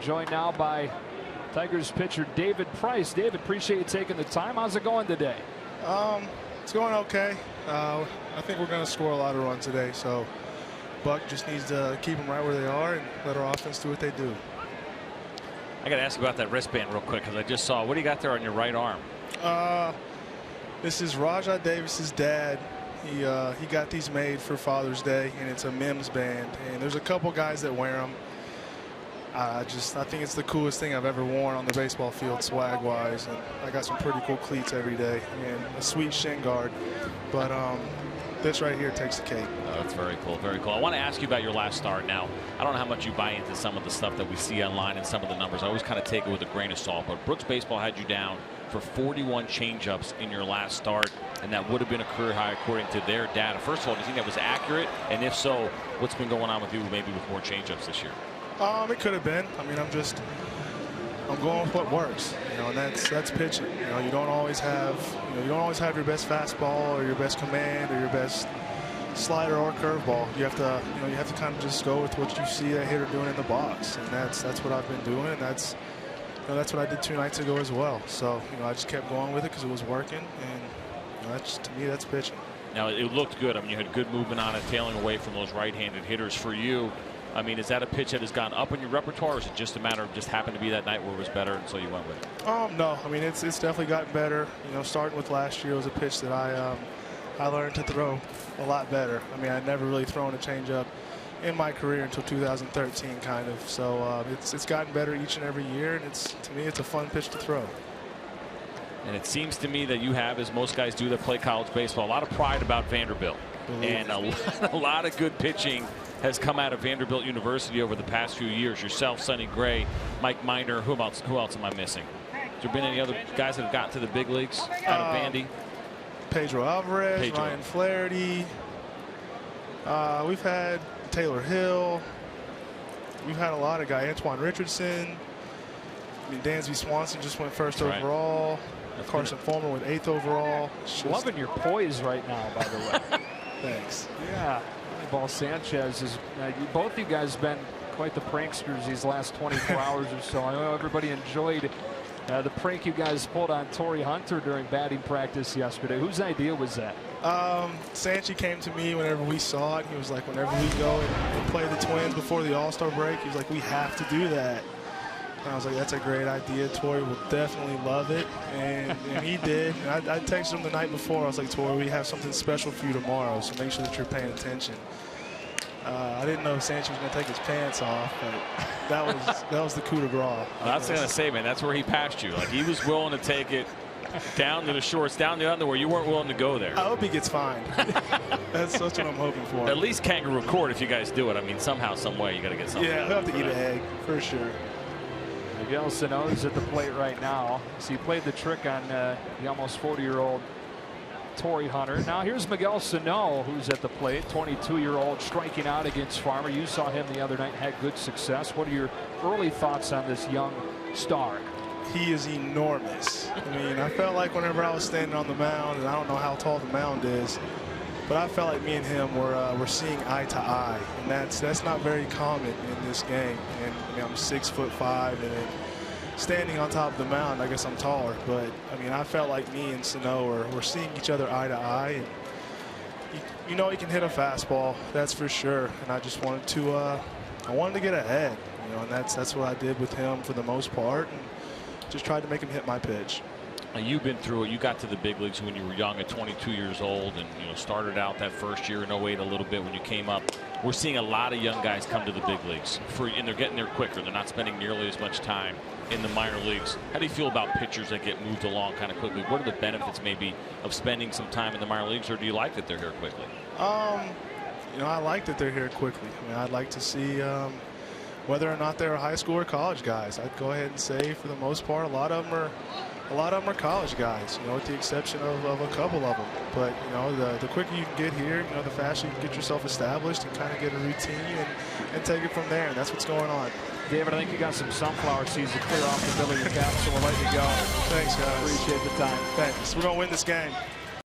joined now by Tigers pitcher David Price. David, appreciate you taking the time. How's it going today? It's going okay. I think we're going to score a lot of runs today, so Buck just needs to keep them right where they are and let our offense do what they do. I got to ask you about that wristband real quick, because I just saw, what do you got there on your right arm? This is Rajah Davis's dad. He got these made for Father's Day, and it's a Mims band, and there's a couple guys that wear them. I think it's the coolest thing I've ever worn on the baseball field, swag wise, and I got some pretty cool cleats every day and a sweet shin guard, but this right here takes the cake. Oh, that's very cool, very cool. I want to ask you about your last start. Now, I don't know how much you buy into some of the stuff that we see online and some of the numbers. I always kind of take it with a grain of salt, but Brooks Baseball had you down for 41 changeups in your last start, and that would have been a career high according to their data. First of all, do you think that was accurate? And if so, what's been going on with you maybe with more changeups this year? It could have been. I mean, I'm going with what works, and that's pitching. You don't always have your best fastball or your best command or your best slider or curveball. You have to kind of just go with what you see that hitter doing in the box, and that's what I've been doing, and that's what I did 2 nights ago as well. So I just kept going with it because it was working, and to me, that's pitching. Now, it looked good. I mean, you had good movement on it, tailing away from those right-handed hitters. For you, I mean, is that a pitch that has gone up in your repertoire, or is it just a matter of just happened to be that night where it was better, and so you went with it? No. I mean, it's definitely gotten better. Starting with last year was a pitch that I learned to throw a lot better. I mean, I'd never really thrown a changeup in my career until 2013, kind of. So it's gotten better each and every year, and to me, it's a fun pitch to throw. And it seems to me that you have, as most guys do that play college baseball, a lot of pride about Vanderbilt, and a lot of good pitching has come out of Vanderbilt University over the past few years. Yourself, Sonny Gray, Mike Minor. Who else am I missing? Has there been any other guys that have gotten to the big leagues out of Vandy? Pedro Alvarez, Ryan Flaherty. We've had Taylor Hill. We've had a lot of guys. Antoine Richardson. I mean, Dansby Swanson just went first overall. Carson Fulmer with 8th overall. Loving your poise right now, by the way. Thanks. Yeah. Ball Sanchez is both you guys have been quite the pranksters these last 24 hours or so. I know everybody enjoyed the prank you guys pulled on Torrey Hunter during batting practice yesterday. Whose idea was that? Sanchez came to me whenever we saw it. He was like, whenever we go and play the Twins before the All-Star break, he was like, we have to do that. And I was like, that's a great idea. Torrey will definitely love it. And he did. And I texted him the night before. I was like, Torrey, we have something special for you tomorrow, so make sure that you're paying attention. I didn't know Sanchez was going to take his pants off, but that was the coup de grace. I was going to say, man, that's where he passed you. Like, he was willing to take it down to the shorts, down to the underwear. You weren't willing to go there. I hope he gets fined. That's what I'm hoping for. At least kangaroo court if you guys do it. I mean, somehow, some way, you got to get something. Yeah, he'll have to eat an egg for sure. Miguel Sano is at the plate right now. So he played the trick on the almost 40-year-old Torrey Hunter. Now here's Miguel Sano, who's at the plate, 22-year-old, striking out against Farmer. You saw him the other night, had good success. What are your early thoughts on this young star? He is enormous. I mean, I felt like whenever I was standing on the mound, and I don't know how tall the mound is, but I felt like me and him were seeing eye to eye, and that's not very common in this game. And I mean, I'm 6'5", and then standing on top of the mound, I guess I'm taller. But I mean, I felt like me and Sano were seeing each other eye to eye, and he can hit a fastball, that's for sure. And I just wanted to get ahead, and that's what I did with him for the most part, and just tried to make him hit my pitch. You've been through it. You got to the big leagues when you were young at 22 years old, and started out that first year in 08 a little bit when you came up. We're seeing a lot of young guys come to the big leagues, and they're getting there quicker. They're not spending nearly as much time in the minor leagues. How do you feel about pitchers that get moved along kind of quickly? What are the benefits maybe of spending some time in the minor leagues, or do you like that they're here quickly? I like that they're here quickly. I mean, I'd like to see whether or not they're high school or college guys. I'd go ahead and say for the most part, a lot of them are college guys, with the exception of a couple of them. But the quicker you can get here, the faster you can get yourself established and kind of get a routine and take it from there. And that's what's going on. David, I think you got some sunflower seeds to clear off the middle of your cap, so we'll let you go. Thanks, guys. Appreciate the time. Thanks. We're going to win this game.